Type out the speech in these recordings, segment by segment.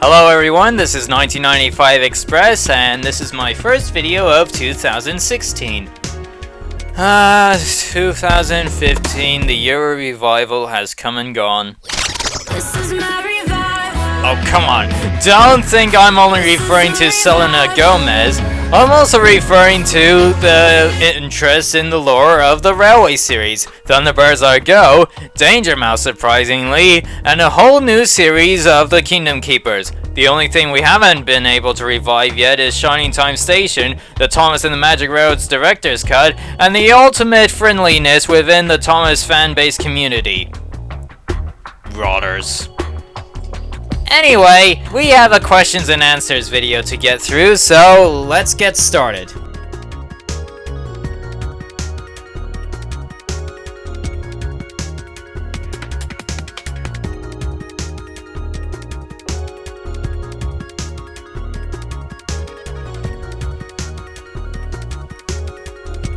Hello everyone, this is 1995 Express, and this is my first video of 2016. 2015, the year of revival has come and gone. This is my revival. Oh, come on. Don't think I'm only referring to Selena Gomez. I'm also referring to the interest in the lore of the Railway series, Thunderbirds Are Go, Danger Mouse surprisingly, and a whole new series of the Kingdom Keepers. The only thing we haven't been able to revive yet is Shining Time Station, the Thomas and the Magic Roads Director's Cut, and the ultimate friendliness within the Thomas fanbase community. Rotters. Anyway, we have a questions and answers video to get through, so let's get started.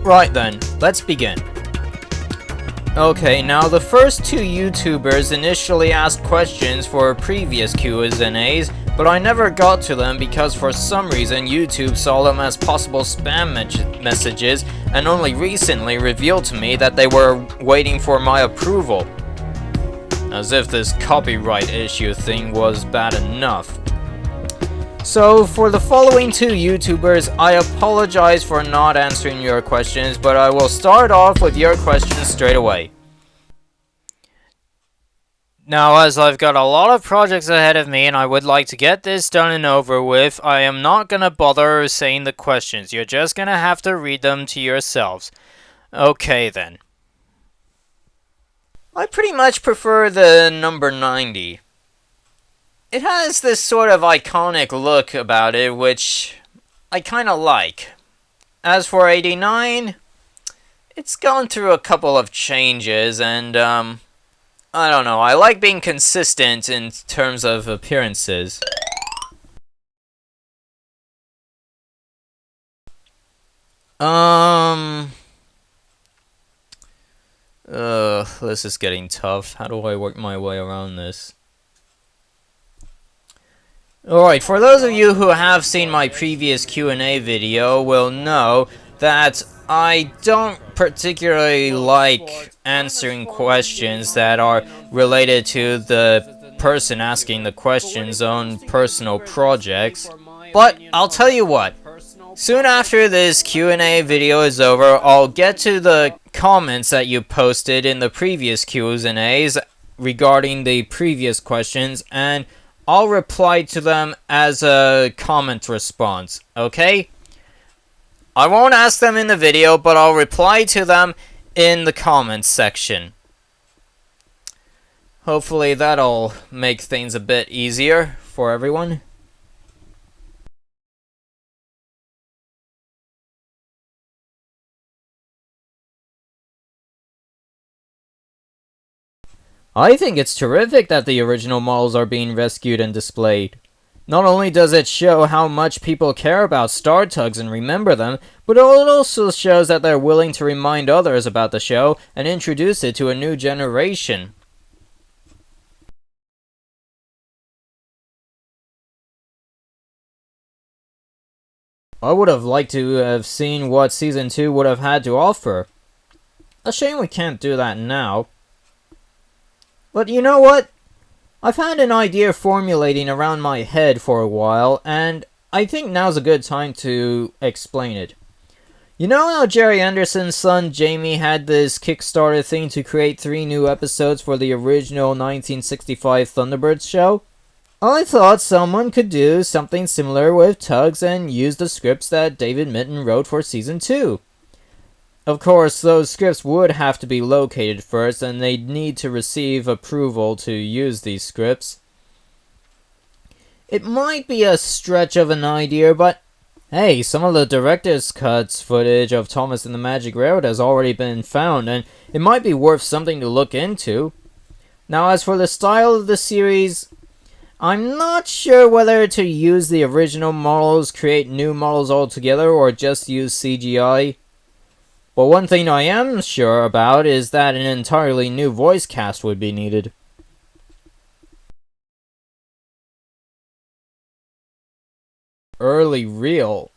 Right then, let's begin. Okay, now the first two YouTubers initially asked questions for previous Q&As, but I never got to them because for some reason YouTube saw them as possible spam messages and only recently revealed to me that they were waiting for my approval. As if this copyright issue thing was bad enough. So, for the following two YouTubers, I apologize for not answering your questions, but I will start off with your questions straight away. Now, as I've got a lot of projects ahead of me and I would like to get this done and over with, I am not gonna bother saying the questions. You're just gonna have to read them to yourselves. Okay then. I pretty much prefer the number 90. It has this sort of iconic look about it, which I kinda like. As for 89, it's gone through a couple of changes, and I don't know, I like being consistent in terms of appearances. This is getting tough. How do I work my way around this? Alright, for those of you who have seen my previous Q&A video will know that I don't particularly like answering questions that are related to the person asking the question's own personal projects. But I'll tell you what, soon after this Q&A video is over, I'll get to the comments that you posted in the previous Q&As regarding the previous questions, and I'll reply to them as a comment response, okay? I won't ask them in the video, but I'll reply to them in the comments section. Hopefully that'll make things a bit easier for everyone. I think it's terrific that the original models are being rescued and displayed. Not only does it show how much people care about Star Tugs and remember them, but it also shows that they're willing to remind others about the show and introduce it to a new generation. I would have liked to have seen what Season 2 would have had to offer. A shame we can't do that now. But you know what? I've had an idea formulating around my head for a while, and I think now's a good time to explain it. You know how Jerry Anderson's son Jamie had this Kickstarter thing to create 3 new episodes for the original 1965 Thunderbirds show? I thought someone could do something similar with Tugs and use the scripts that David Mitton wrote for Season 2. Of course, those scripts would have to be located first, and they'd need to receive approval to use these scripts. It might be a stretch of an idea, but hey, some of the director's cuts footage of Thomas and the Magic Railroad has already been found, and it might be worth something to look into. Now, as for the style of the series, I'm not sure whether to use the original models, create new models altogether, or just use CGI. But one thing I am sure about is that an entirely new voice cast would be needed. early real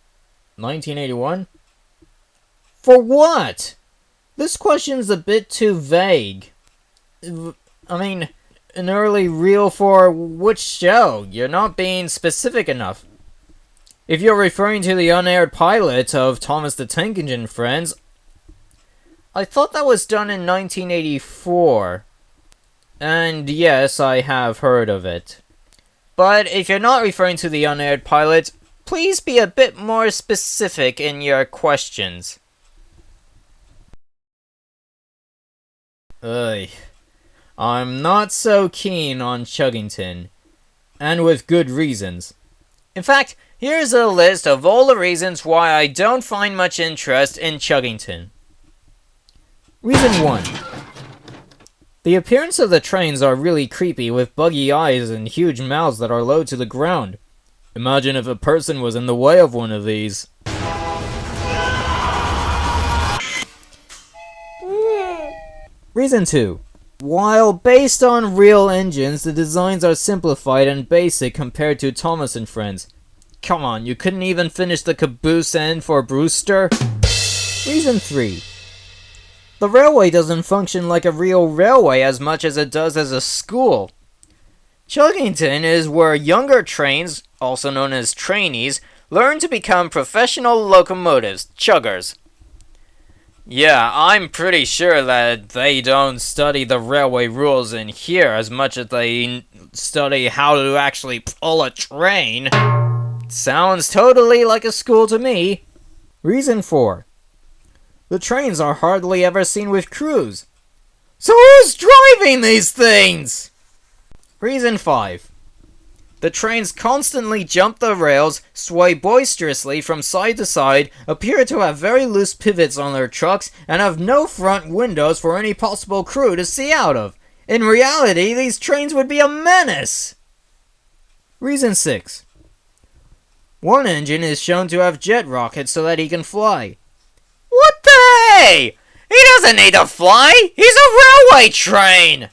1981? For what? This question's a bit too vague. I mean, an early reel for which show? You're not being specific enough. If you're referring to the unaired pilot of Thomas the Tank Engine Friends, I thought that was done in 1984. And yes, I have heard of it. But if you're not referring to the unaired pilot, please be a bit more specific in your questions. Ugh. I'm not so keen on Chuggington, and with good reasons. In fact, here's a list of all the reasons why I don't find much interest in Chuggington. Reason 1. The appearance of the trains are really creepy, with buggy eyes and huge mouths that are low to the ground. Imagine if a person was in the way of one of these. Reason 2. While based on real engines, the designs are simplified and basic compared to Thomas and Friends. Come on, you couldn't even finish the caboose end for Brewster? Reason 3. The railway doesn't function like a real railway as much as it does as a school. Chuggington is where younger trains, also known as trainees, learn to become professional locomotives, chuggers. Yeah, I'm pretty sure that they don't study the railway rules in here as much as they study how to actually pull a train. Sounds totally like a school to me. Reason 4. The trains are hardly ever seen with crews. So who's driving these things? Reason 5. The trains constantly jump the rails, sway boisterously from side to side, appear to have very loose pivots on their trucks, and have no front windows for any possible crew to see out of. In reality, these trains would be a menace. Reason 6. One engine is shown to have jet rockets so that he can fly. What the hey? He doesn't need to fly! He's a railway train!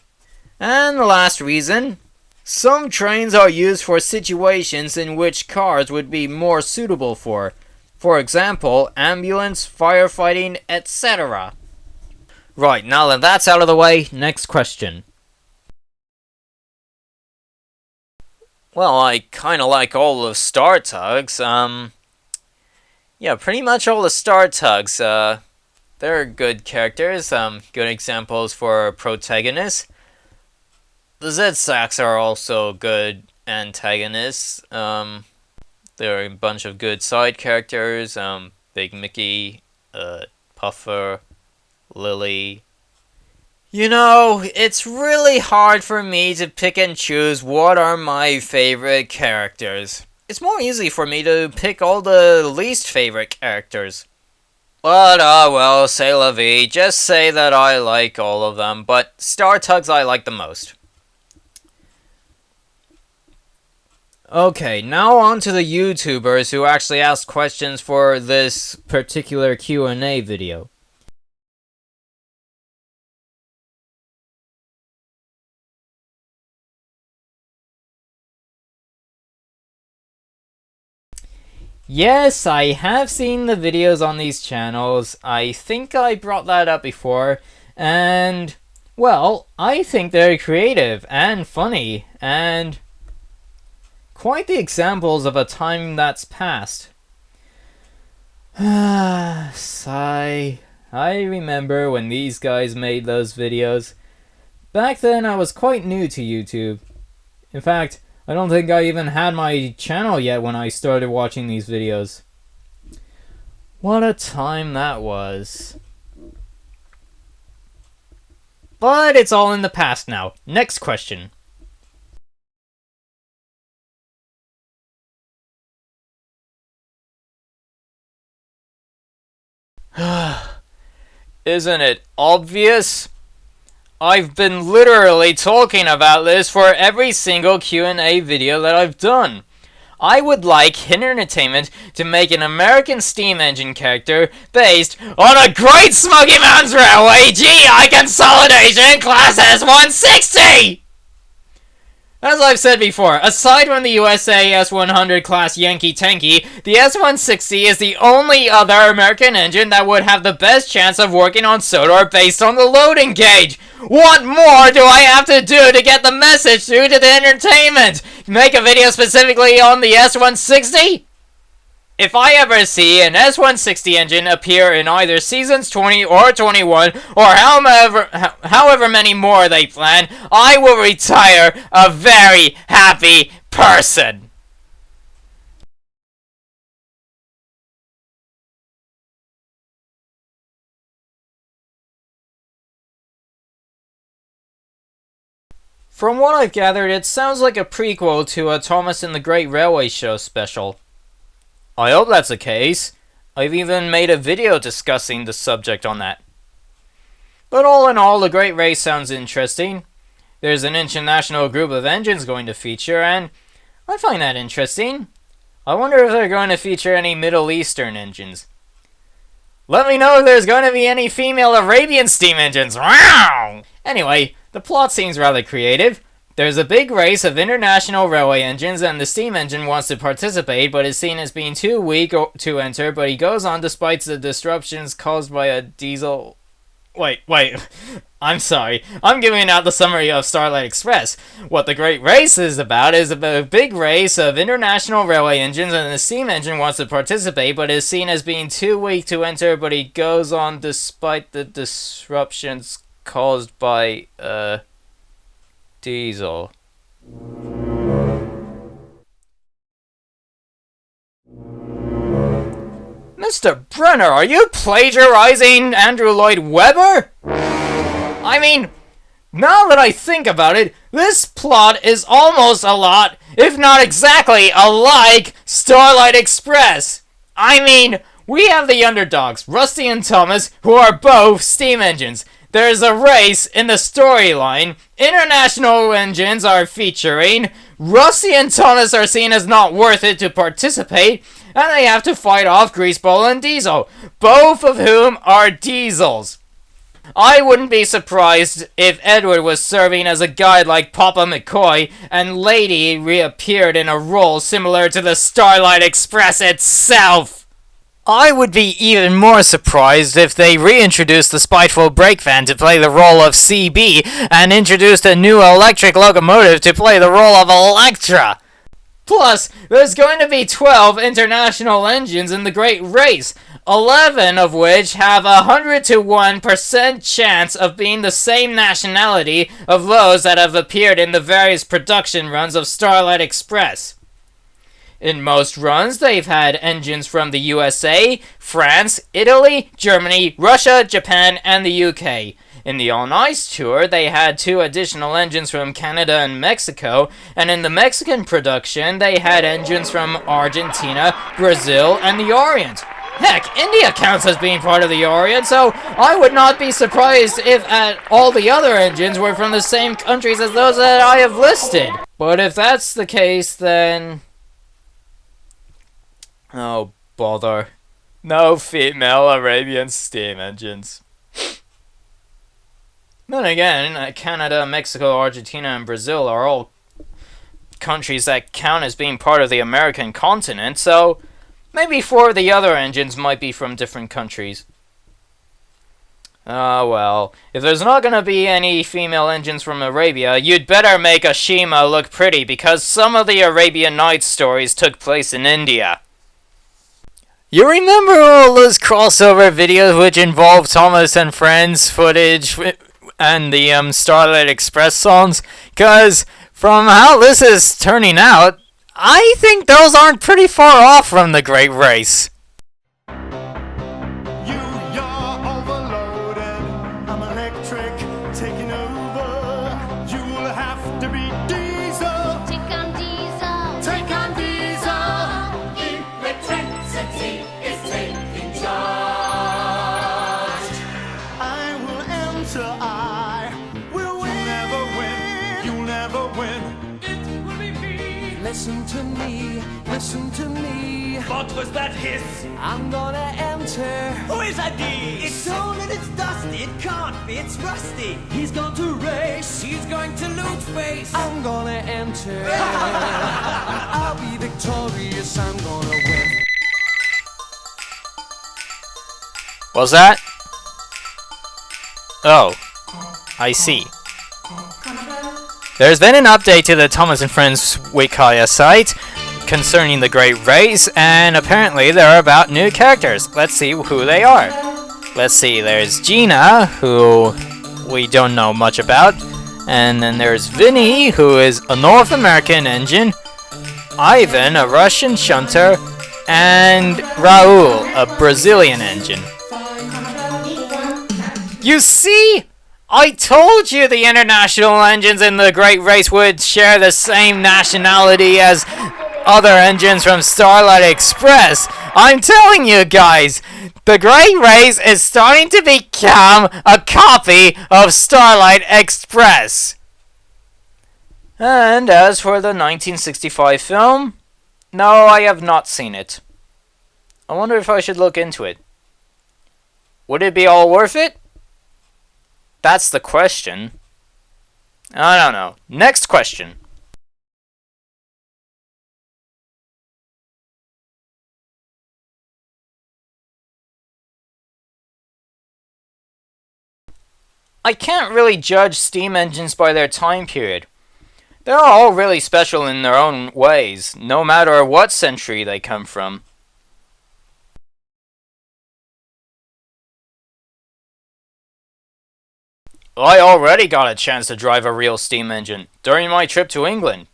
And the last reason. Some trains are used for situations in which cars would be more suitable for. For example, ambulance, firefighting, etc. Right, now that that's out of the way, next question. Well, I kinda like all of Star Tugs. Yeah, pretty much all the Star Tugs. They're good characters. Good examples for protagonists. The Z-Sacks are also good antagonists. There are a bunch of good side characters. Big Mickey, Puffer, Lily. You know, it's really hard for me to pick and choose what are my favorite characters. It's more easy for me to pick all the least favorite characters. But, well, c'est la vie. Just say that I like all of them, but Star Tugs I like the most. Okay, now on to the YouTubers who actually asked questions for this particular Q&A video. Yes, I have seen the videos on these channels. I think I brought that up before, and, well, I think they're creative and funny, and quite the examples of a time that's passed. Sigh. I remember when these guys made those videos. Back then I was quite new to YouTube. In fact, I don't think I even had my channel yet when I started watching these videos. What a time that was. But it's all in the past now. Next question. Isn't it obvious? I've been literally talking about this for every single Q&A video that I've done. I would like Hidden Entertainment to make an American steam engine character based on a Great Smoky Mountains Railway GI Consolidation Class S160! As I've said before, aside from the USA S100 class Yankee Tanky, the S160 is the only other American engine that would have the best chance of working on Sodor based on the loading gauge. What more do I have to do to get the message through to the entertainment? Make a video specifically on the S160? If I ever see an S160 engine appear in either Seasons 20 or 21, or however many more they plan, I will retire a very happy person. From what I've gathered, it sounds like a prequel to a Thomas and the Great Railway Show special. I hope that's the case. I've even made a video discussing the subject on that. But all in all, the Great Race sounds interesting. There's an international group of engines going to feature, and I find that interesting. I wonder if they're going to feature any Middle Eastern engines. Let me know if there's going to be any female Arabian steam engines. Wow! Anyway, the plot seems rather creative. There's a big race of international railway engines, and the steam engine wants to participate, but is seen as being too weak to enter, but he goes on despite the disruptions caused by a diesel... Wait, I'm sorry. I'm giving out the summary of Starlight Express. What the Great Race is about is a big race of international railway engines, and the steam engine wants to participate, but is seen as being too weak to enter, but he goes on despite the disruptions caused by, diesel. Mr. Brenner, are you plagiarizing Andrew Lloyd Webber? I mean, now that I think about it, this plot is almost a lot, if not exactly, alike Starlight Express. I mean, we have the underdogs, Rusty and Thomas, who are both steam engines. There's a race in the storyline. International engines are featuring. Rusty and Thomas are seen as not worth it to participate, and they have to fight off Greaseball and Diesel, both of whom are diesels. I wouldn't be surprised if Edward was serving as a guide like Papa McCoy, and Lady reappeared in a role similar to the Starlight Express itself. I would be even more surprised if they reintroduced the spiteful brake van to play the role of CB, and introduced a new electric locomotive to play the role of Electra. Plus, there's going to be 12 international engines in the Great Race, 11 of which have a 100-to-1% chance of being the same nationality of those that have appeared in the various production runs of Starlight Express. In most runs, they've had engines from the USA, France, Italy, Germany, Russia, Japan, and the UK. In the All Nice tour, they had 2 additional engines from Canada and Mexico, and in the Mexican production, they had engines from Argentina, Brazil, and the Orient. Heck, India counts as being part of the Orient, so I would not be surprised if all the other engines were from the same countries as those that I have listed. But if that's the case, then... oh, bother. No female Arabian steam engines. Then again, Canada, Mexico, Argentina, and Brazil are all countries that count as being part of the American continent, so maybe 4 of the other engines might be from different countries. Well, if there's not gonna be any female engines from Arabia, you'd better make Ashima look pretty, because some of the Arabian Nights stories took place in India. You remember all those crossover videos which involved Thomas and Friends footage and the Starlight Express songs? 'Cause from how this is turning out, I think those aren't pretty far off from the Great Race. You're overloaded. I'm electric, taking over. You'll have to be diesel. Take on diesel. Take on diesel. Electricity is taking charge. I will enter. I will win. You'll never win. You'll never win. It will be me. Listen to me, listen to me. What was that hiss? I'm gonna enter. Who is that these? It's old and it's dusty, it can't be, it's rusty. He's going to race. He's going to lose face. I'm gonna enter. I'll be victorious. I'm gonna win. Was that? Oh, I see. There's been an update to the Thomas and Friends Wikia site concerning the Great Race, and apparently they're about new characters. Let's see who they are. Let's see, there's Gina, who we don't know much about, and then there's Vinny, who is a North American engine, Ivan, a Russian shunter, and Raul, a Brazilian engine. You see? I told you the international engines in the Great Race would share the same nationality as other engines from Starlight Express. I'm telling you guys, the Great Race is starting to become a copy of Starlight Express. And as for the 1965 film, no, I have not seen it. I wonder if I should look into it. Would it be all worth it? That's the question. I don't know. Next question. I can't really judge steam engines by their time period. They're all really special in their own ways, no matter what century they come from. I already got a chance to drive a real steam engine during my trip to England.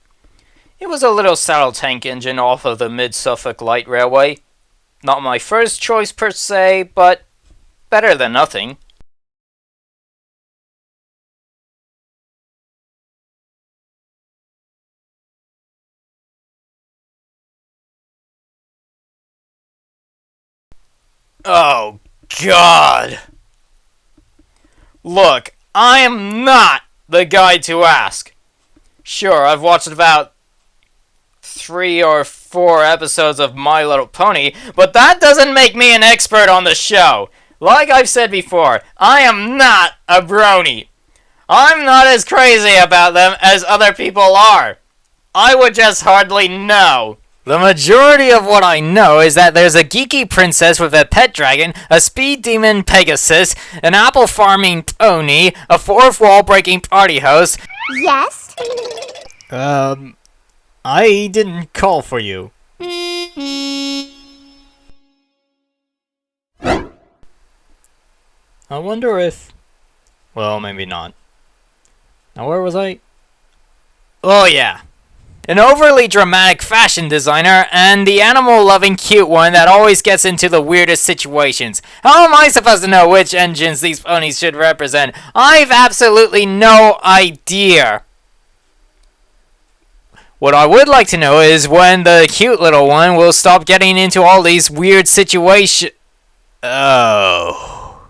It was a little saddle tank engine off of the Mid-Suffolk Light Railway. Not my first choice per se, but better than nothing. Oh, God! Look, I am not the guy to ask. Sure, I've watched about 3 or 4 episodes of My Little Pony, but that doesn't make me an expert on the show. Like I've said before, I am not a brony. I'm not as crazy about them as other people are. I would just hardly know. The majority of what I know is that there's a geeky princess with a pet dragon, a speed demon Pegasus, an apple farming pony, a fourth wall breaking party host. Yes? I didn't call for you. I wonder if... Well, maybe not. Now where was I? Oh yeah. An overly dramatic fashion designer, and the animal-loving cute one that always gets into the weirdest situations. How am I supposed to know which engines these ponies should represent? I've absolutely no idea. What I would like to know is when the cute little one will stop getting into all these weird situations. Oh.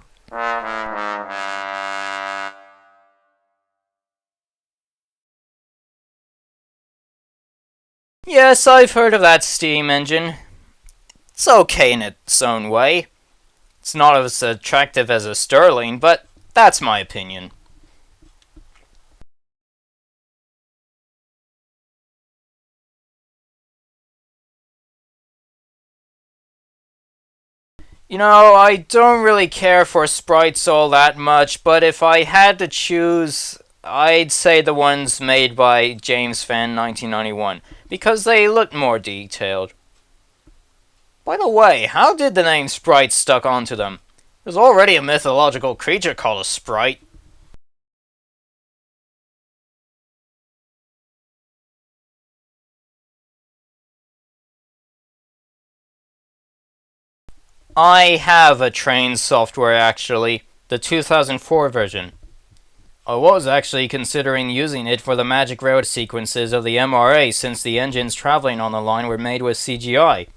Yes, I've heard of that steam engine. It's okay in its own way. It's not as attractive as a Stirling, but that's my opinion. You know, I don't really care for sprites all that much, but if I had to choose, I'd say the ones made by James Fan 1991, because they look more detailed. By the way, how did the name Sprite stuck onto them? There's already a mythological creature called a Sprite. I have a train software actually, the 2004 version. I was actually considering using it for the Magic Road sequences of the MRA since the engines traveling on the line were made with CGI.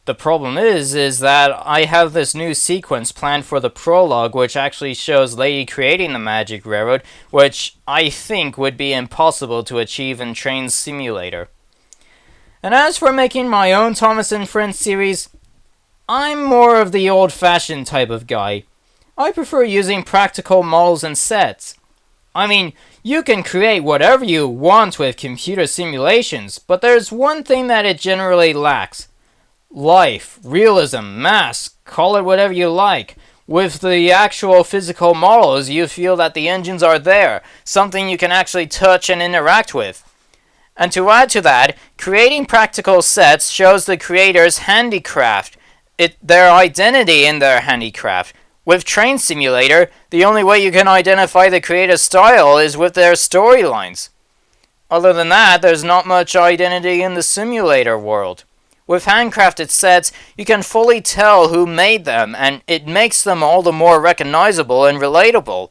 The problem is that I have this new sequence planned for the prologue which actually shows Lady creating the Magic Railroad, which I think would be impossible to achieve in Train Simulator. And as for making my own Thomas and Friends series, I'm more of the old-fashioned type of guy. I prefer using practical models and sets. I mean, you can create whatever you want with computer simulations, but there's one thing that it generally lacks. Life, realism, mass, call it whatever you like. With the actual physical models, you feel that the engines are there, something you can actually touch and interact with. And to add to that, creating practical sets shows the creator's handicraft, their identity in their handicraft. With Train Simulator, the only way you can identify the creator's style is with their storylines. Other than that, there's not much identity in the simulator world. With handcrafted sets, you can fully tell who made them, and it makes them all the more recognizable and relatable.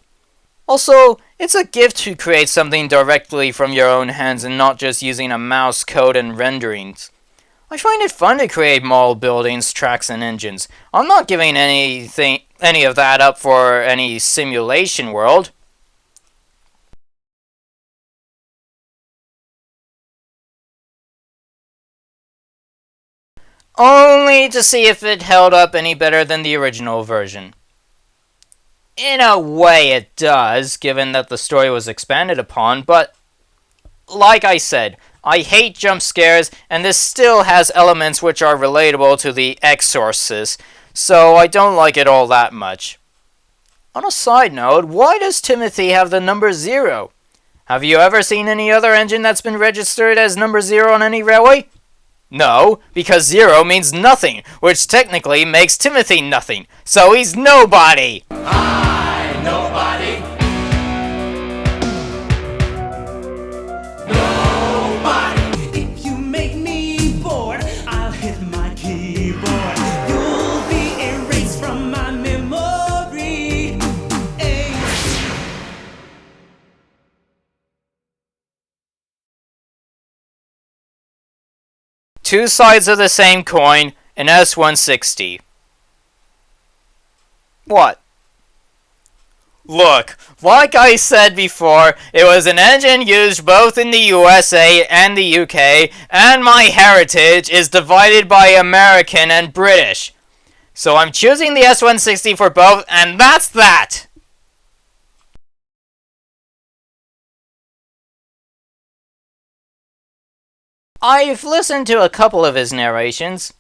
Also, it's a gift to create something directly from your own hands and not just using a mouse, code, and renderings. I find it fun to create model buildings, tracks, and engines. I'm not giving any of that up for any simulation world. Only to see if it held up any better than the original version. In a way it does, given that the story was expanded upon, but like I said, I hate jump scares, and this still has elements which are relatable to The Exorcist, so I don't like it all that much. On a side note, why does Timothy have the number 0? Have you ever seen any other engine that's been registered as number 0 on any railway? No, because 0 means nothing, which technically makes Timothy nothing, so he's nobody! Nobody. If you make me bored, I'll hit my keyboard. You'll be erased from my memory. Hey. Two sides of the same coin, an S160. What? Look, like I said before, it was an engine used both in the USA and the UK, and my heritage is divided by American and British. So I'm choosing the S160 for both, and that's that! I've listened to a couple of his narrations.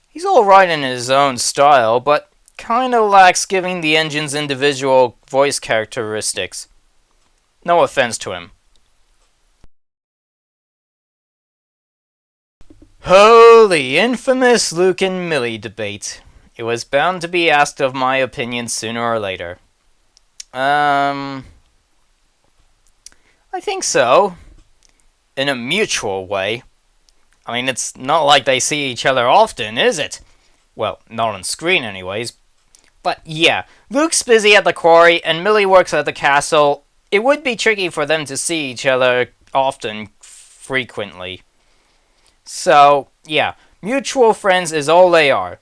He's alright in his own style, but kinda lacks giving the engine's individual voice characteristics. No offense to him. Oh, the infamous Luke and Millie debate. It was bound to be asked of my opinion sooner or later. I think so. In a mutual way. I mean, it's not like they see each other often, is it? Well, not on screen anyways. But yeah, Luke's busy at the quarry and Millie works at the castle. It would be tricky for them to see each other often, frequently. So, yeah, mutual friends is all they are.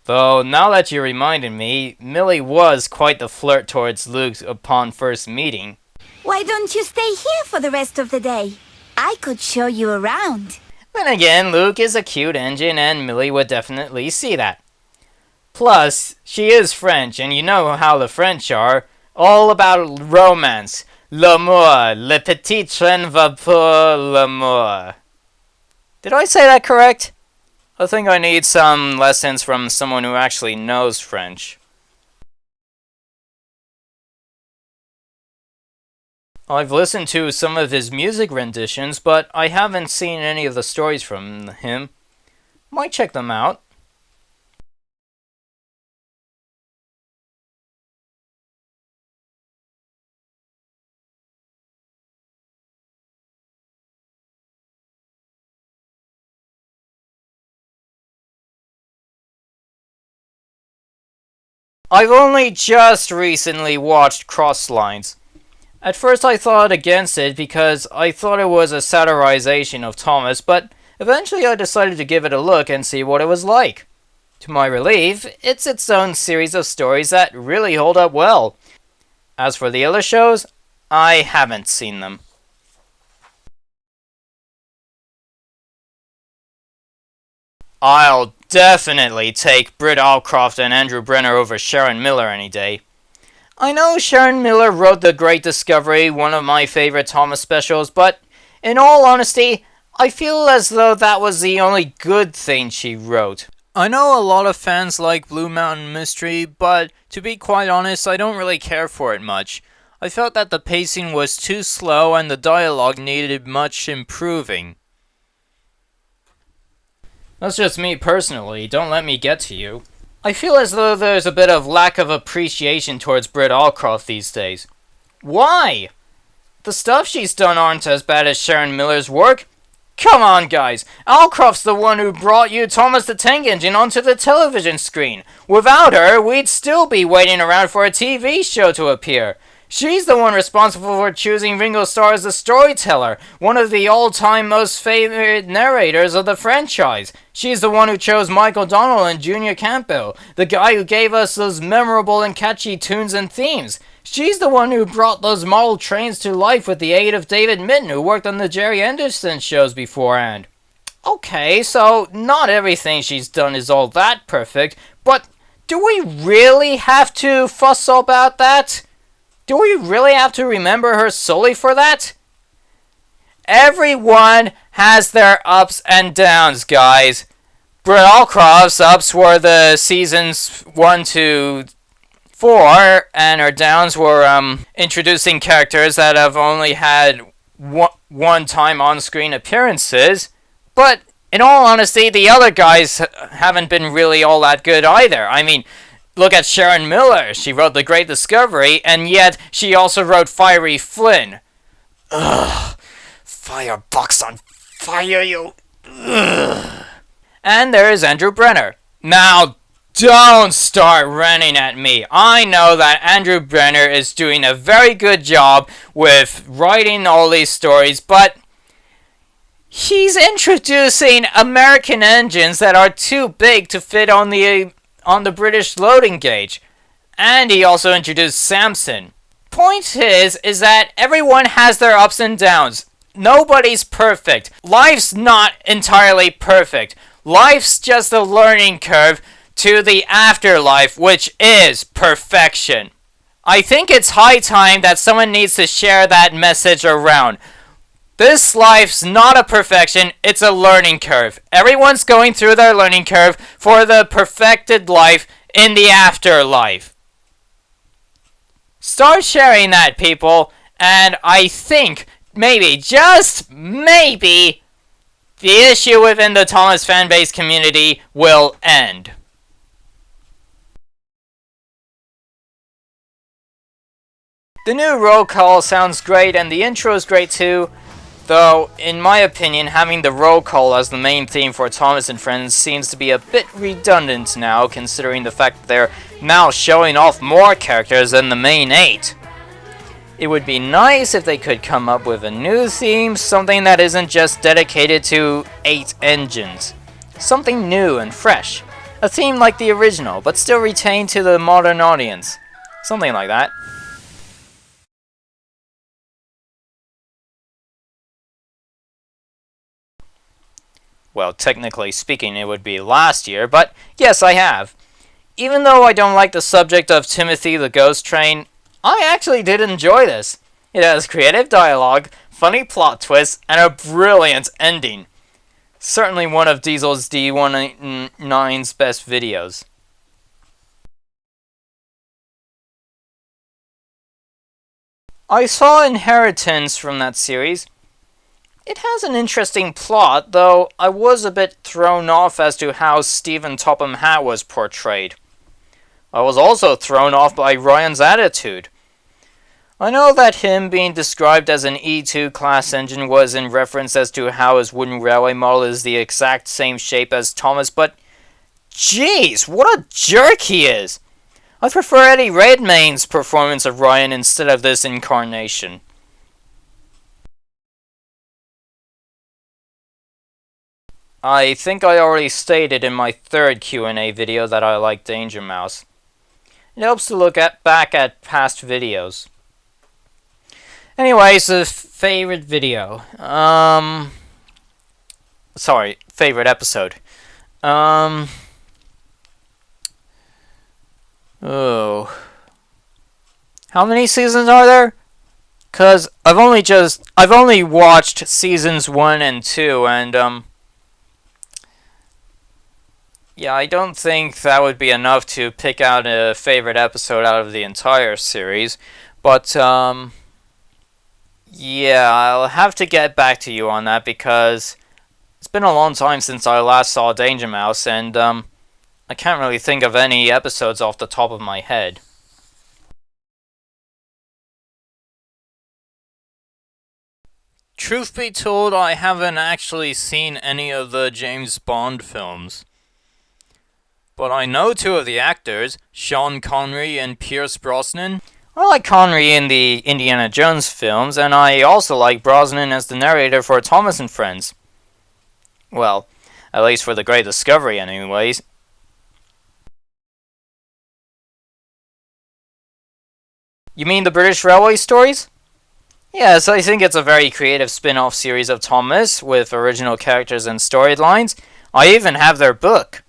Though, now that you reminded me, Millie was quite the flirt towards Luke upon first meeting. Why don't you stay here for the rest of the day? I could show you around. Then again, Luke is a cute engine and Millie would definitely see that. Plus, she is French, and you know how the French are. All about romance. L'amour, le petit train va pour l'amour. Did I say that correct? I think I need some lessons from someone who actually knows French. I've listened to some of his music renditions, but I haven't seen any of the stories from him. Might check them out. I've only just recently watched Cross Lines. At first I thought against it because I thought it was a satirization of Thomas, but eventually I decided to give it a look and see what it was like. To my relief, it's its own series of stories that really hold up well. As for the other shows, I haven't seen them. I'll definitely take Britt Allcroft and Andrew Brenner over Sharon Miller any day. I know Sharon Miller wrote The Great Discovery, one of my favorite Thomas specials, but in all honesty, I feel as though that was the only good thing she wrote. I know a lot of fans like Blue Mountain Mystery, but to be quite honest, I don't really care for it much. I felt that the pacing was too slow and the dialogue needed much improving. That's just me personally, don't let me get to you. I feel as though there's a bit of lack of appreciation towards Britt Allcroft these days. Why? The stuff she's done aren't as bad as Sharon Miller's work. Come on, guys. Allcroft's the one who brought you Thomas the Tank Engine onto the television screen. Without her, we'd still be waiting around for a TV show to appear. She's the one responsible for choosing Ringo Starr as the storyteller, one of the all-time most favorite narrators of the franchise. She's the one who chose Mike O'Donnell and Junior Campbell, the guy who gave us those memorable and catchy tunes and themes. She's the one who brought those model trains to life with the aid of David Mitton, who worked on the Jerry Anderson shows beforehand. Okay, so not everything she's done is all that perfect, but do we really have to fuss about that? Do we really have to remember her solely for that? Everyone has their ups and downs, guys. Britt Allcroft's ups were the seasons 1 to 4, and her downs were introducing characters that have only had one-time on-screen appearances. But in all honesty, the other guys haven't been really all that good either. I mean, look at Sharon Miller. She wrote The Great Discovery, and yet she also wrote Fiery Flynn. Ugh. Firebox on fire, you. Ugh. And there is Andrew Brenner. Now, don't start ranting at me. I know that Andrew Brenner is doing a very good job with writing all these stories, but he's introducing American engines that are too big to fit on the British loading gauge. And he also introduced Samson. Point is that everyone has their ups and downs. Nobody's perfect. Life's not entirely perfect. Life's just a learning curve to the afterlife, which is perfection. I think it's high time that someone needs to share that message around. This life's not a perfection, it's a learning curve. Everyone's going through their learning curve for the perfected life in the afterlife. Start sharing that, people, and I think, maybe, just maybe, the issue within the Thomas fanbase community will end. The new roll call sounds great, and the intro is great too. Though, in my opinion, having the roll call as the main theme for Thomas and Friends seems to be a bit redundant now, considering the fact that they're now showing off more characters than the main 8. It would be nice if they could come up with a new theme, something that isn't just dedicated to 8 engines. Something new and fresh. A theme like the original, but still retained to the modern audience. Something like that. Well, technically speaking, it would be last year, but yes, I have. Even though I don't like the subject of Timothy the Ghost Train, I actually did enjoy this. It has creative dialogue, funny plot twists, and a brilliant ending. Certainly one of Diesel's D189's best videos. I saw Inheritance from that series. It has an interesting plot, though I was a bit thrown off as to how Stephen Topham Hatt was portrayed. I was also thrown off by Ryan's attitude. I know that him being described as an E2 class engine was in reference as to how his wooden railway model is the exact same shape as Thomas, but jeez, what a jerk he is! I prefer Eddie Redmayne's performance of Ryan instead of this incarnation. I think I already stated in my third Q&A video that I like Danger Mouse. It helps to look back at past videos. Anyways, favorite video. Sorry, favorite episode. Oh. How many seasons are there? Cause I've only watched seasons 1 and 2, and yeah, I don't think that would be enough to pick out a favorite episode out of the entire series. But yeah, I'll have to get back to you on that because it's been a long time since I last saw Danger Mouse, and I can't really think of any episodes off the top of my head. Truth be told, I haven't actually seen any of the James Bond films. But I know 2 of the actors, Sean Connery and Pierce Brosnan. I like Connery in the Indiana Jones films, and I also like Brosnan as the narrator for Thomas and Friends. Well, at least for The Great Discovery anyways. You mean the British Railway stories? Yes, I think it's a very creative spin-off series of Thomas, with original characters and storylines. I even have their book.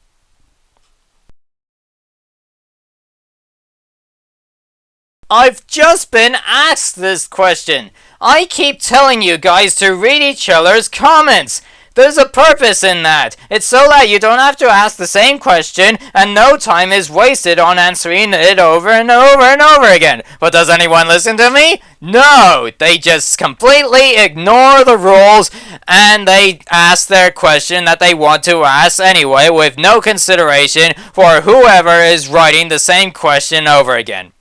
I've just been asked this question! I keep telling you guys to read each other's comments! There's a purpose in that. It's so that you don't have to ask the same question and no time is wasted on answering it over and over and over again. But does anyone listen to me? No! They just completely ignore the rules and they ask their question that they want to ask anyway with no consideration for whoever is writing the same question over again.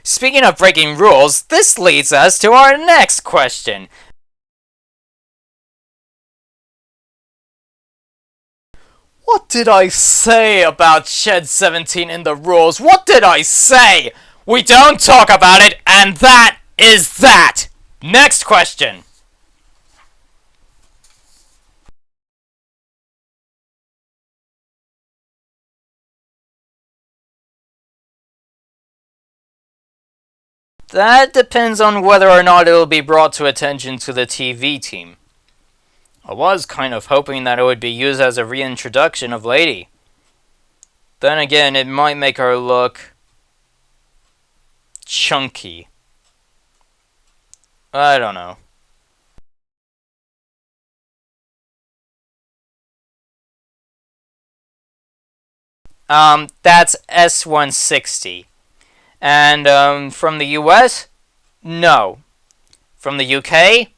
Speaking of breaking rules, this leads us to our next question. What did I say about Shed 17 in the rules? What did I say? We don't talk about it, and that is that! Next question. That depends on whether or not it will be brought to attention to the TV team. I was kind of hoping that it would be used as a reintroduction of Lady. Then again, it might make her look chunky. I don't know. That's S160. And from the US? No. From the UK?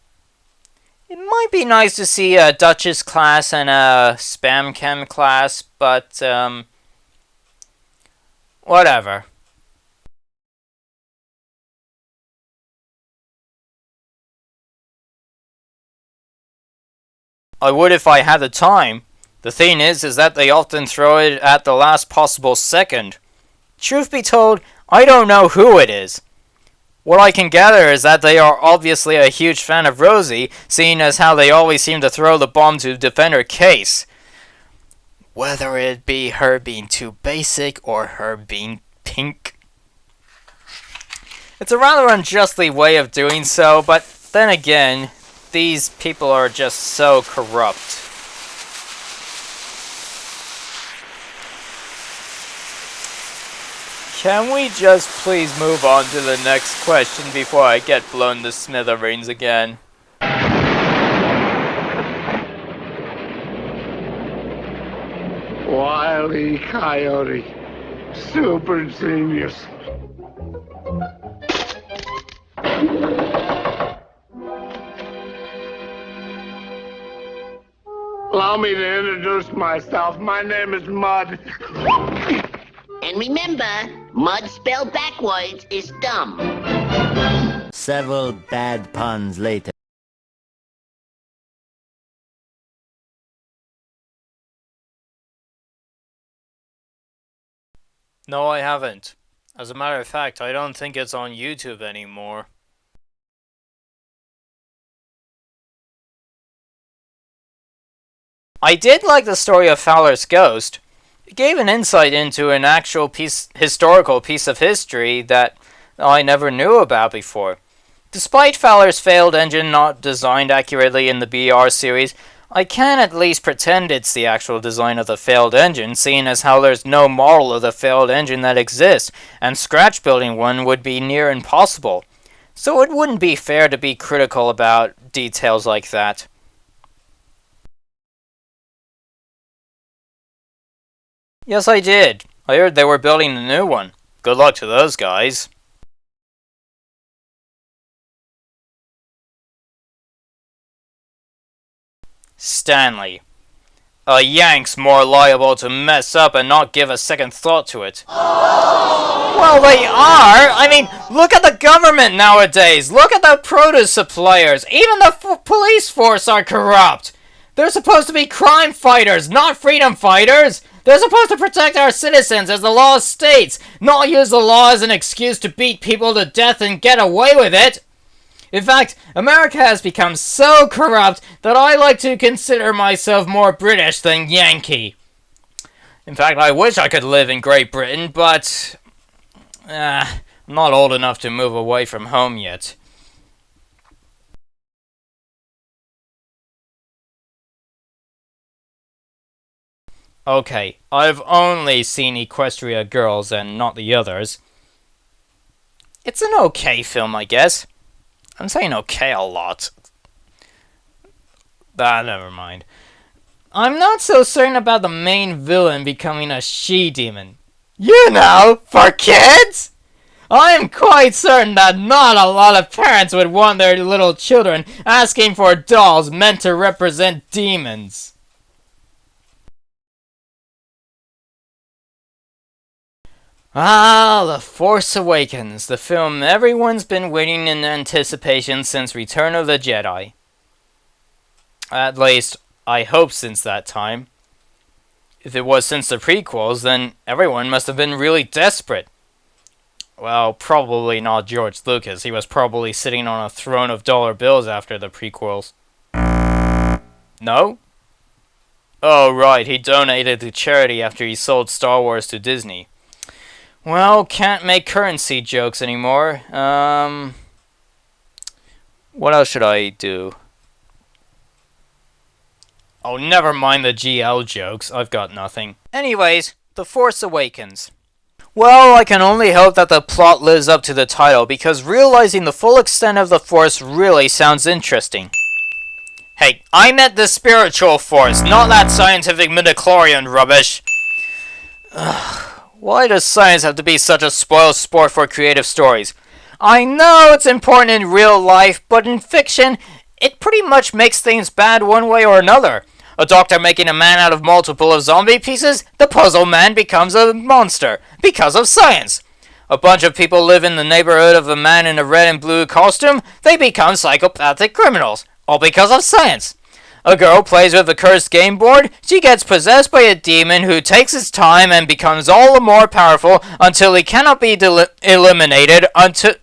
It might be nice to see a Duchess class and a Spam Chem class, but whatever. I would if I had the time. The thing is that they often throw it at the last possible second. Truth be told, I don't know who it is. What I can gather is that they are obviously a huge fan of Rosie, seeing as how they always seem to throw the bomb to defend her case. Whether it be her being too basic or her being pink. It's a rather unjustly way of doing so, but then again, these people are just so corrupt. Can we just please move on to the next question before I get blown to smithereens again? Wile E. Coyote. Super genius. Allow me to introduce myself. My name is Mud. And remember, mud spelled backwards is dumb. Several bad puns later. No, I haven't. As a matter of fact, I don't think it's on YouTube anymore. I did like the story of Fowler's Ghost. It gave an insight into an actual historical piece of history that I never knew about before. Despite Fowler's failed engine not designed accurately in the BR series, I can at least pretend it's the actual design of the failed engine, seeing as how there's no model of the failed engine that exists, and scratch building one would be near impossible. So it wouldn't be fair to be critical about details like that. Yes, I did. I heard they were building a new one. Good luck to those guys. Stanley. A Yank's more liable to mess up and not give a second thought to it. Well, they are! I mean, look at the government nowadays! Look at the produce suppliers! Even the police force are corrupt! They're supposed to be crime fighters, not freedom fighters! They're supposed to protect our citizens as the law states, not use the law as an excuse to beat people to death and get away with it! In fact, America has become so corrupt that I like to consider myself more British than Yankee. In fact, I wish I could live in Great Britain, but I'm not old enough to move away from home yet. Okay, I've only seen Equestria Girls and not the others. It's an okay film, I guess. I'm saying okay a lot. Never mind. I'm not so certain about the main villain becoming a she-demon. You know, for kids! I am quite certain that not a lot of parents would want their little children asking for dolls meant to represent demons. The Force Awakens, the film everyone's been waiting in anticipation since Return of the Jedi. At least, I hope since that time. If it was since the prequels, then everyone must have been really desperate. Well, probably not George Lucas. He was probably sitting on a throne of dollar bills after the prequels. No? Oh, right, he donated to charity after he sold Star Wars to Disney. Well, can't make currency jokes anymore. What else should I do? Oh, never mind the GL jokes. I've got nothing. Anyways, The Force Awakens. Well, I can only hope that the plot lives up to the title, because realizing the full extent of the Force really sounds interesting. Hey, I meant the spiritual Force, not that scientific midichlorian rubbish. Why does science have to be such a spoiled sport for creative stories? I know it's important in real life, but in fiction, it pretty much makes things bad one way or another. A doctor making a man out of multiple of zombie pieces, the puzzle man becomes a monster, because of science. A bunch of people live in the neighborhood of a man in a red and blue costume, they become psychopathic criminals, all because of science. A girl plays with a cursed game board, she gets possessed by a demon who takes his time and becomes all the more powerful until he cannot be eliminated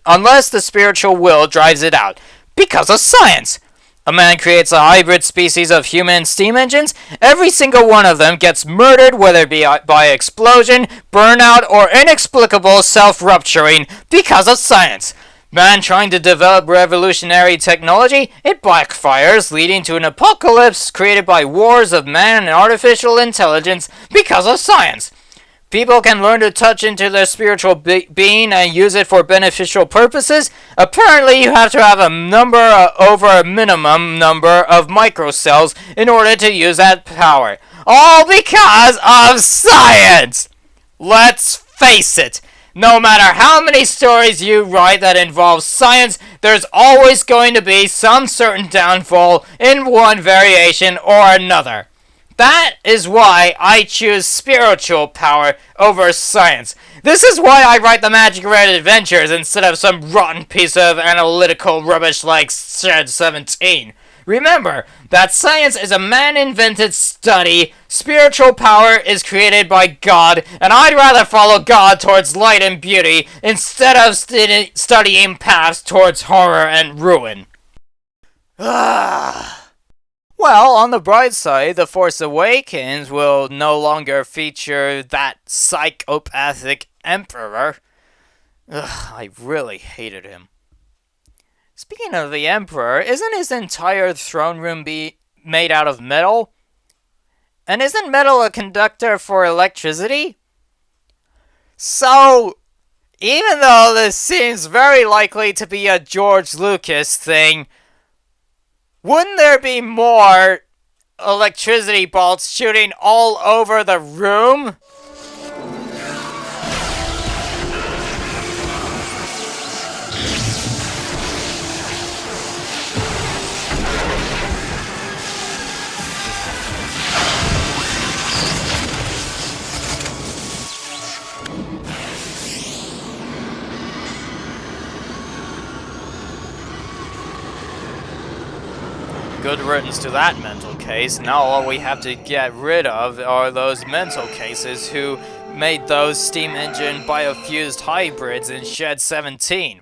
unless the spiritual will drives it out, because of science. A man creates a hybrid species of human steam engines, every single one of them gets murdered, whether it be by explosion, burnout, or inexplicable self-rupturing, because of science. Man trying to develop revolutionary technology, it backfires, leading to an apocalypse created by wars of man and artificial intelligence because of science. People can learn to touch into their spiritual being and use it for beneficial purposes. Apparently, you have to have a number over a minimum number of microcells in order to use that power. All because of science! Let's face it. No matter how many stories you write that involve science, there's always going to be some certain downfall in one variation or another. That is why I choose spiritual power over science. This is why I write the Magic Red Adventures instead of some rotten piece of analytical rubbish like Shed 17. Remember that science is a man-invented study, spiritual power is created by God, and I'd rather follow God towards light and beauty instead of studying paths towards horror and ruin. Well, on the bright side, The Force Awakens will no longer feature that psychopathic emperor. I really hated him. Speaking of the Emperor, isn't his entire throne room made out of metal? And isn't metal a conductor for electricity? So, even though this seems very likely to be a George Lucas thing, wouldn't there be more electricity bolts shooting all over the room? Good riddance to that mental case. Now all we have to get rid of are those mental cases who made those steam engine biofused hybrids in Shed 17.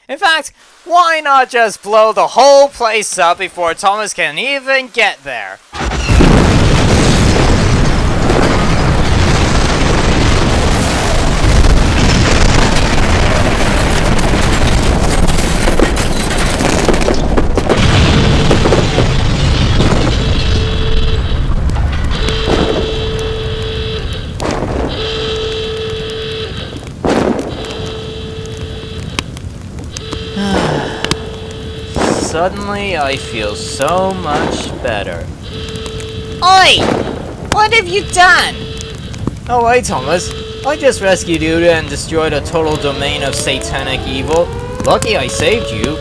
In fact, why not just blow the whole place up before Thomas can even get there? Suddenly, I feel so much better. Oi! What have you done? Oh, wait, Thomas. I just rescued you and destroyed a total domain of satanic evil. Lucky I saved you.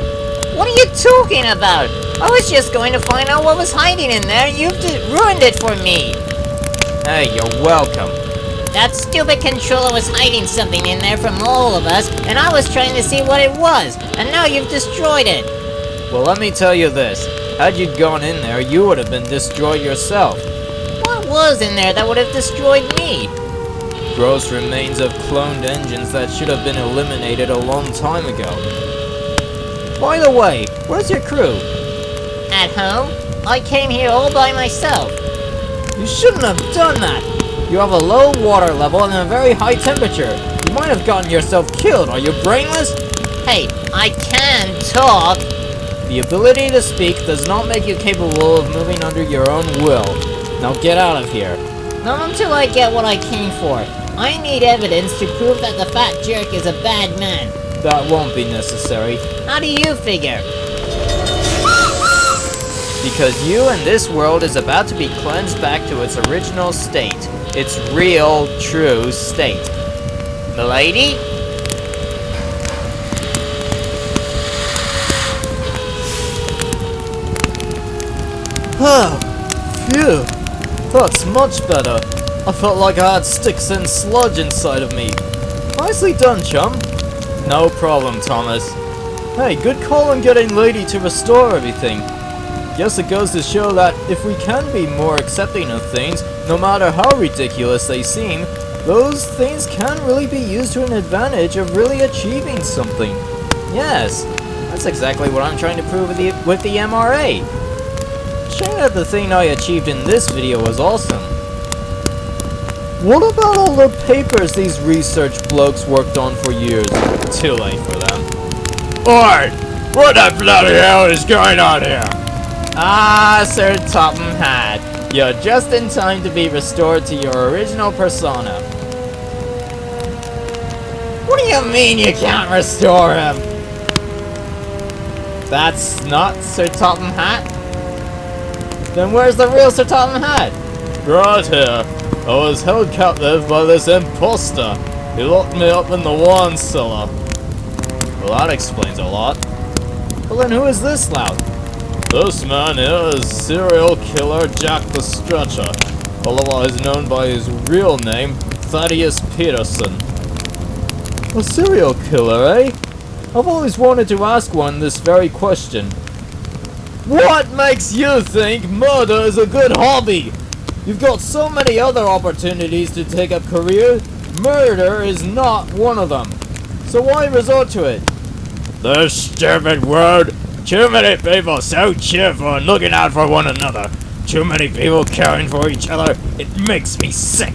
What are you talking about? I was just going to find out what was hiding in there. You've ruined it for me. Hey, you're welcome. That stupid controller was hiding something in there from all of us, and I was trying to see what it was, and now you've destroyed it. Well, let me tell you this. Had you gone in there, you would have been destroyed yourself. What was in there that would have destroyed me? Gross remains of cloned engines that should have been eliminated a long time ago. By the way, where's your crew? At home? I came here all by myself. You shouldn't have done that. You have a low water level and a very high temperature. You might have gotten yourself killed. Are you brainless? Hey, I can talk. The ability to speak does not make you capable of moving under your own will. Now get out of here. Not until I get what I came for. I need evidence to prove that the fat jerk is a bad man. That won't be necessary. How do you figure? Because you and this world is about to be cleansed back to its original state. Its real, true state. Milady? Oh, phew. That's much better. I felt like I had sticks and sludge inside of me. Nicely done, chum. No problem, Thomas. Hey, good call on getting Lady to restore everything. Guess it goes to show that if we can be more accepting of things, no matter how ridiculous they seem, those things can really be used to an advantage of really achieving something. Yes, that's exactly what I'm trying to prove with the MRA. Shame that the thing I achieved in this video was awesome. What about all the papers these research blokes worked on for years? Too late for them. Oi! What the bloody hell is going on here? Ah, Sir Topham Hatt. You're just in time to be restored to your original persona. What do you mean you can't restore him? That's not Sir Topham Hatt? Then where's the real Sir Topham Hatt? Right here. I was held captive by this imposter. He locked me up in the wine cellar. Well, that explains a lot. Well, then who is this lout? This man here is serial killer Jack the Stretcher, otherwise known by his real name, Thaddeus Peterson. A serial killer, eh? I've always wanted to ask one this very question. What makes you think murder is a good hobby? You've got so many other opportunities to take a career. Murder is not one of them. So why resort to it? This stupid world. Too many people so cheerful and looking out for one another. Too many people caring for each other. It makes me sick.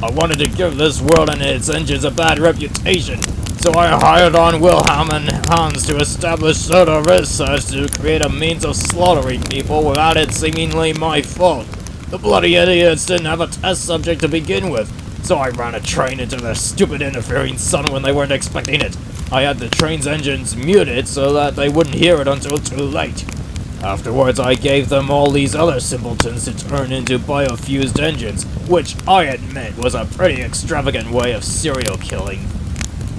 I wanted to give this world and its engines a bad reputation, So I hired on Wilhelm and Hans to establish soda research to create a means of slaughtering people without it seemingly my fault. The bloody idiots didn't have a test subject to begin with, so I ran a train into their stupid interfering sun when they weren't expecting it. I had the train's engines muted so that they wouldn't hear it until too late. Afterwards, I gave them all these other simpletons to turn into biofused engines, which I admit was a pretty extravagant way of serial killing.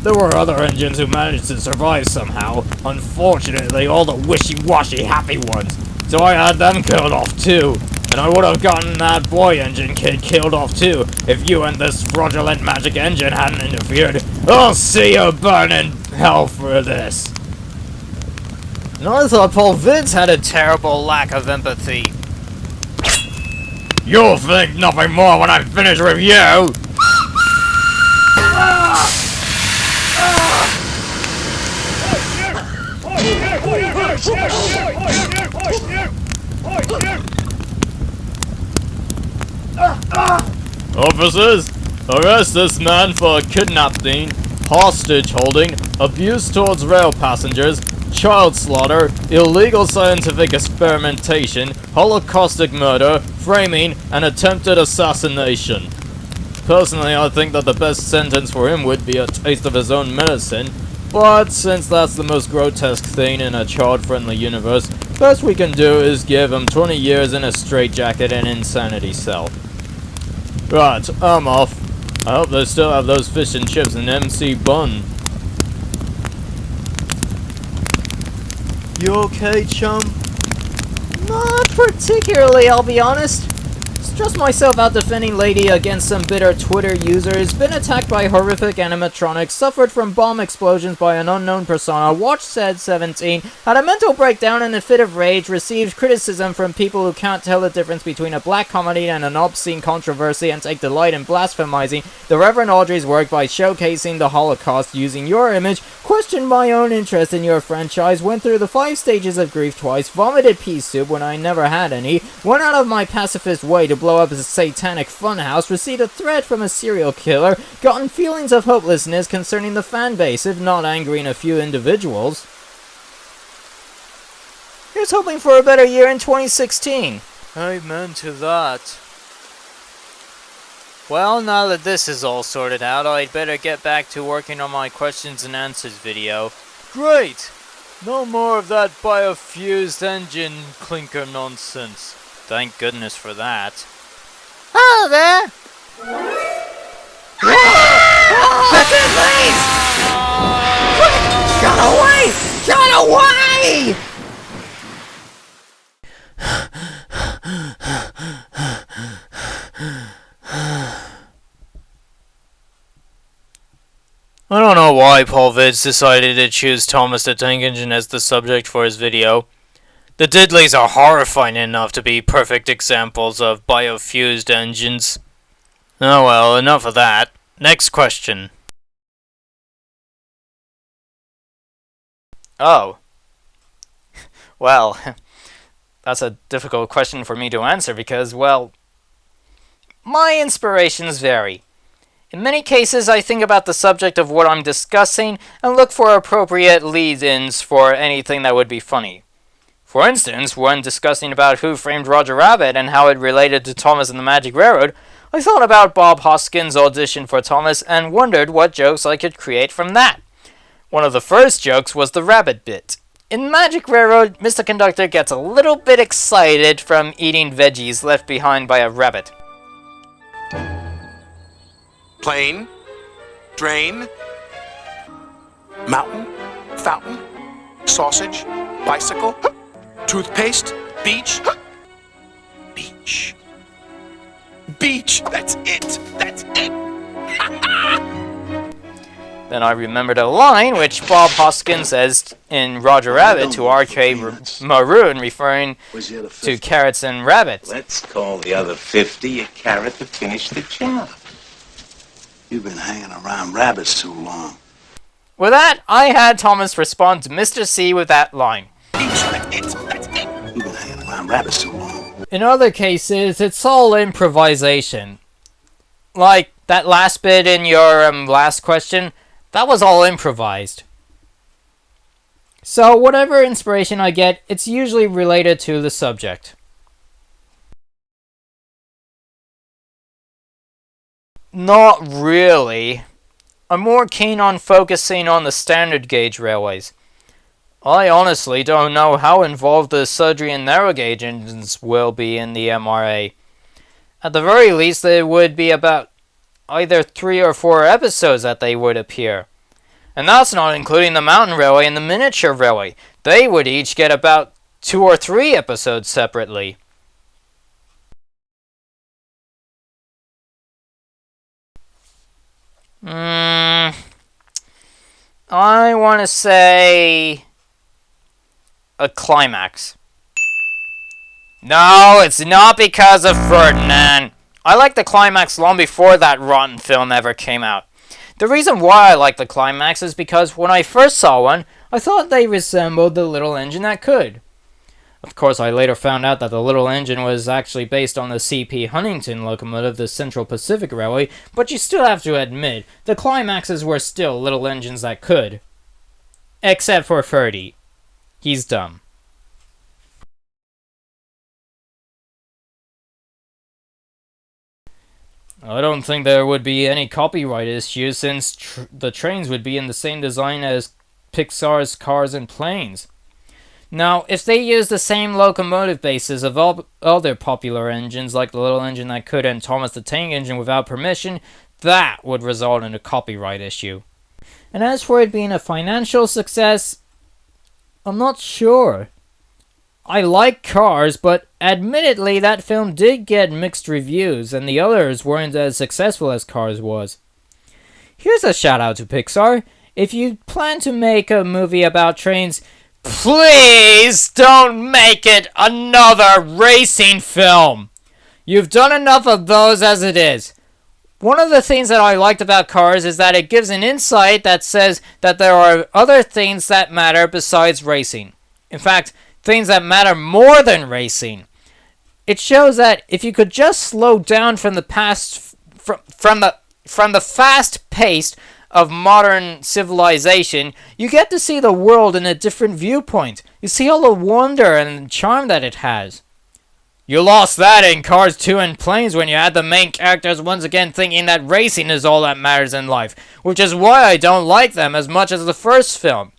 There were other engines who managed to survive somehow, unfortunately all the wishy-washy happy ones, so I had them killed off too. And I would have gotten that boy engine kid killed off too, if you and this fraudulent magic engine hadn't interfered. I'll see you burn in hell for this. No, I thought Paul Vince had a terrible lack of empathy. You'll think nothing more when I'm finished with you! Officers, arrest this man for kidnapping, hostage holding, abuse towards rail passengers, child slaughter, illegal scientific experimentation, holocaustic murder, framing, and attempted assassination. Personally, I think that the best sentence for him would be a taste of his own medicine, but since that's the most grotesque thing in a child-friendly universe, best we can do is give him 20 years in a straitjacket and insanity cell. Right, I'm off. I hope they still have those fish and chips and MC bun. You okay, chum? Not particularly, I'll be honest. Stressed myself out defending Lady against some bitter Twitter users, been attacked by horrific animatronics, suffered from bomb explosions by an unknown persona, watched said 17, had a mental breakdown and a fit of rage, received criticism from people who can't tell the difference between a black comedy and an obscene controversy and take delight in blasphemizing the Reverend Audrey's work by showcasing the Holocaust using your image, questioned my own interest in your franchise, went through the 5 stages of grief twice, vomited pea soup when I never had any, went out of my pacifist way to blow up a satanic funhouse, received a threat from a serial killer, gotten feelings of hopelessness concerning the fan base, if not angering a few individuals. Here's hoping for a better year in 2016. Amen to that. Well, now that this is all sorted out, I'd better get back to working on my questions and answers video. Great! No more of that biofused engine clinker nonsense. Thank goodness for that. Hello there! Get away! Get away! I don't know why Paul Vids decided to choose Thomas the Tank Engine as the subject for his video. The Diddleys are horrifying enough to be perfect examples of biofused engines. Oh well, enough of that. Next question. Oh. Well, that's a difficult question for me to answer because, well, my inspirations vary. In many cases, I think about the subject of what I'm discussing and look for appropriate lead-ins for anything that would be funny. For instance, when discussing about Who Framed Roger Rabbit and how it related to Thomas and the Magic Railroad, I thought about Bob Hoskins' audition for Thomas and wondered what jokes I could create from that. One of the first jokes was the rabbit bit. In Magic Railroad, Mr. Conductor gets a little bit excited from eating veggies left behind by a rabbit. Plane, drain, mountain, fountain, sausage, bicycle, toothpaste, beach, beach, beach, that's it, that's it. Then I remembered a line which Bob Hoskins says in Roger Rabbit to R.K. Maroon, referring to carrots and rabbits. Let's call the other 50 a carrot to finish the job. You've been hanging around rabbits too long. With that, I had Thomas respond to Mr. C with that line. You've been hanging around rabbits too long. In other cases, it's all improvisation. Like that last bit in your last question, That was all improvised. So whatever inspiration I get, it's usually related to the subject. Not really. I'm more keen on focusing on the standard gauge railways. I honestly don't know how involved the Sudbury and narrow gauge engines will be in the MRA. At the very least, there would be about either 3 or 4 episodes that they would appear. And that's not including the mountain railway and the miniature railway. They would each get about 2 or 3 episodes separately. I want to say a climax. No, it's not because of Ferdinand. I liked the climax long before that rotten film ever came out. The reason why I like the climax is because when I first saw one, I thought they resembled the little engine that could. Of course, I later found out that the little engine was actually based on the C.P. Huntington locomotive of the Central Pacific Railway, but you still have to admit, the climaxes were still little engines that could. Except for Ferdy. He's dumb. I don't think there would be any copyright issues since the trains would be in the same design as Pixar's Cars and Planes. Now, if they use the same locomotive bases of all other popular engines like the Little Engine That Could and Thomas the Tank Engine without permission, that would result in a copyright issue. And as for it being a financial success, I'm not sure. I like Cars, but admittedly that film did get mixed reviews and the others weren't as successful as Cars was. Here's a shout out to Pixar. If you plan to make a movie about trains, please don't make it another racing film. You've done enough of those as it is. One of the things that I liked about Cars is that it gives an insight that says that there are other things that matter besides racing. In fact, things that matter more than racing. It shows that if you could just slow down from the fast pace of modern civilization, you get to see the world in a different viewpoint. You see all the wonder and charm that it has. You lost that in Cars 2 and Planes when you had the main characters once again thinking that racing is all that matters in life, which is why I don't like them as much as the first film.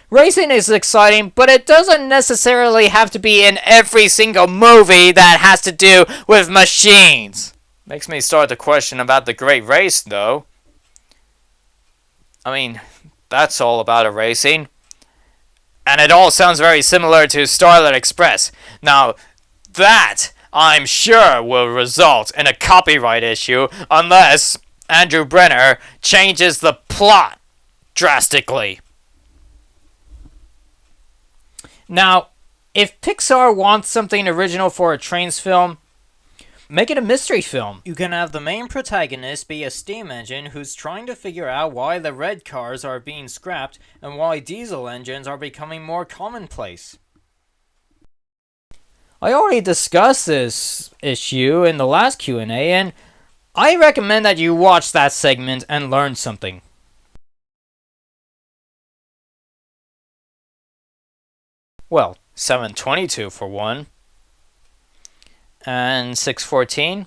Racing is exciting, but it doesn't necessarily have to be in every single movie that has to do with machines. Makes me start to question about the Great Race, though. I mean, that's all about a racing. And it all sounds very similar to Starlight Express. Now, that, I'm sure, will result in a copyright issue unless Andrew Brenner changes the plot drastically. Now, if Pixar wants something original for a trains film, make it a mystery film. You can have the main protagonist be a steam engine who's trying to figure out why the red cars are being scrapped and why diesel engines are becoming more commonplace. I already discussed this issue in the last Q&A, and I recommend that you watch that segment and learn something. Well, 722 for one, and 614,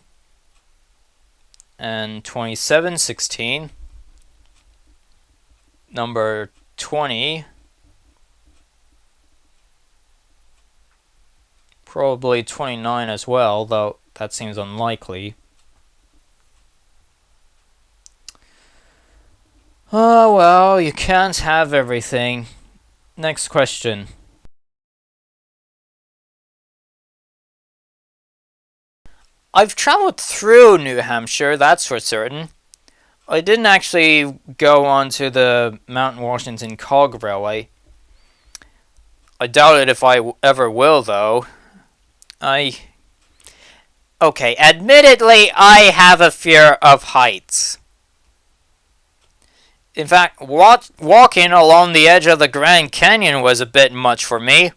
and 2716, number 20, probably 29 as well, though that seems unlikely. Oh well, you can't have everything. Next question. I've traveled through New Hampshire, that's for certain. I didn't actually go onto the Mount Washington Cog Railway. I doubt it if I ever will, though. Okay, admittedly, I have a fear of heights. In fact, walking along the edge of the Grand Canyon was a bit much for me.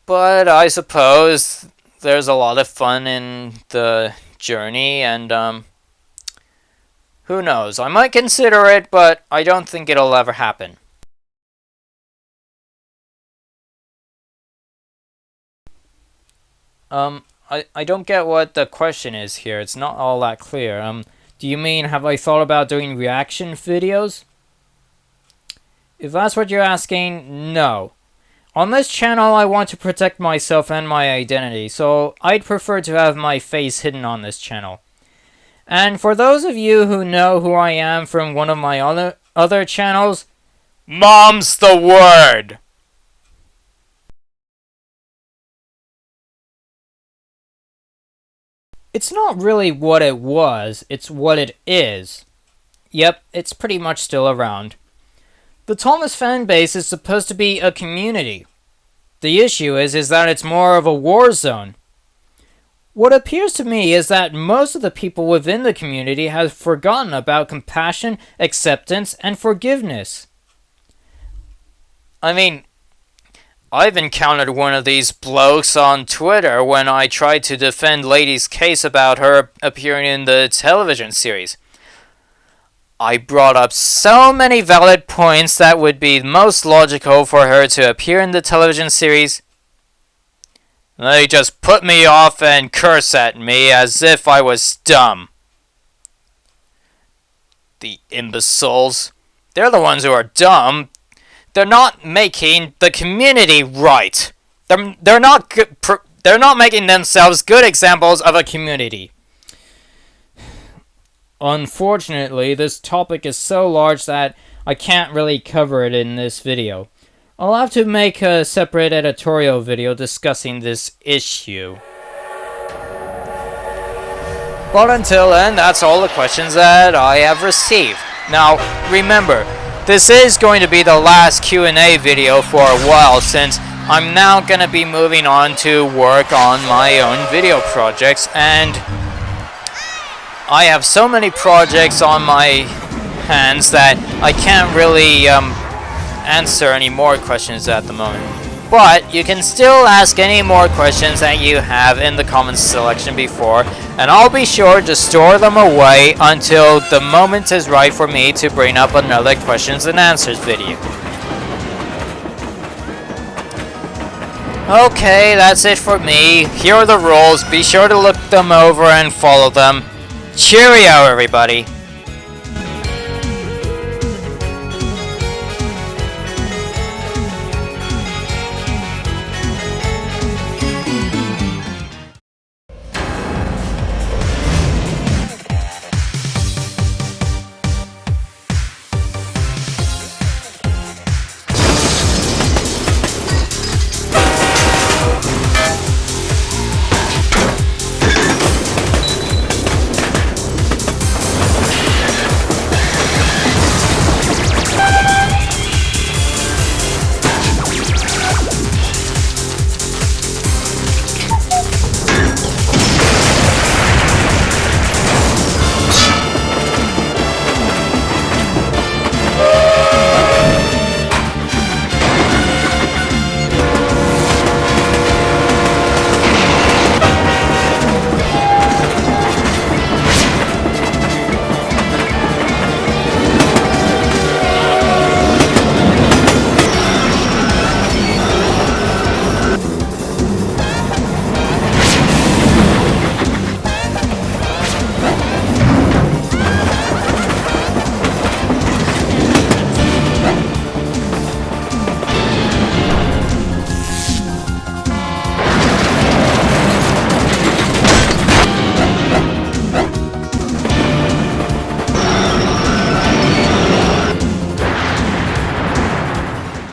But I suppose there's a lot of fun in the journey, and Who knows? I might consider it, but I don't think it'll ever happen. I don't get what the question is here. It's not all that clear. Do you mean, have I thought about doing reaction videos? If that's what you're asking, no. On this channel, I want to protect myself and my identity, so I'd prefer to have my face hidden on this channel. And for those of you who know who I am from one of my other channels, mom's the word! It's not really what it was, it's what it is. Yep, it's pretty much still around. The Thomas fanbase is supposed to be a community. The issue is that it's more of a war zone. What appears to me is that most of the people within the community have forgotten about compassion, acceptance, and forgiveness. I mean, I've encountered one of these blokes on Twitter when I tried to defend Lady's case about her appearing in the television series. I brought up so many valid points that would be most logical for her to appear in the television series. They just put me off and curse at me as if I was dumb. The imbeciles. They're the ones who are dumb. They're not making the community right. They're not making themselves good examples of a community. Unfortunately, this topic is so large that I can't really cover it in this video. I'll have to make a separate editorial video discussing this issue. But until then, that's all the questions that I have received. Now, remember, this is going to be the last Q&A video for a while, since I'm now going to be moving on to work on my own video projects, and I have so many projects on my hands that I can't really answer any more questions at the moment. But you can still ask any more questions that you have in the comments section before, and I'll be sure to store them away until the moment is right for me to bring up another questions and answers video. Okay, that's it for me. Here are the rules. Be sure to look them over and follow them. Cheerio, everybody.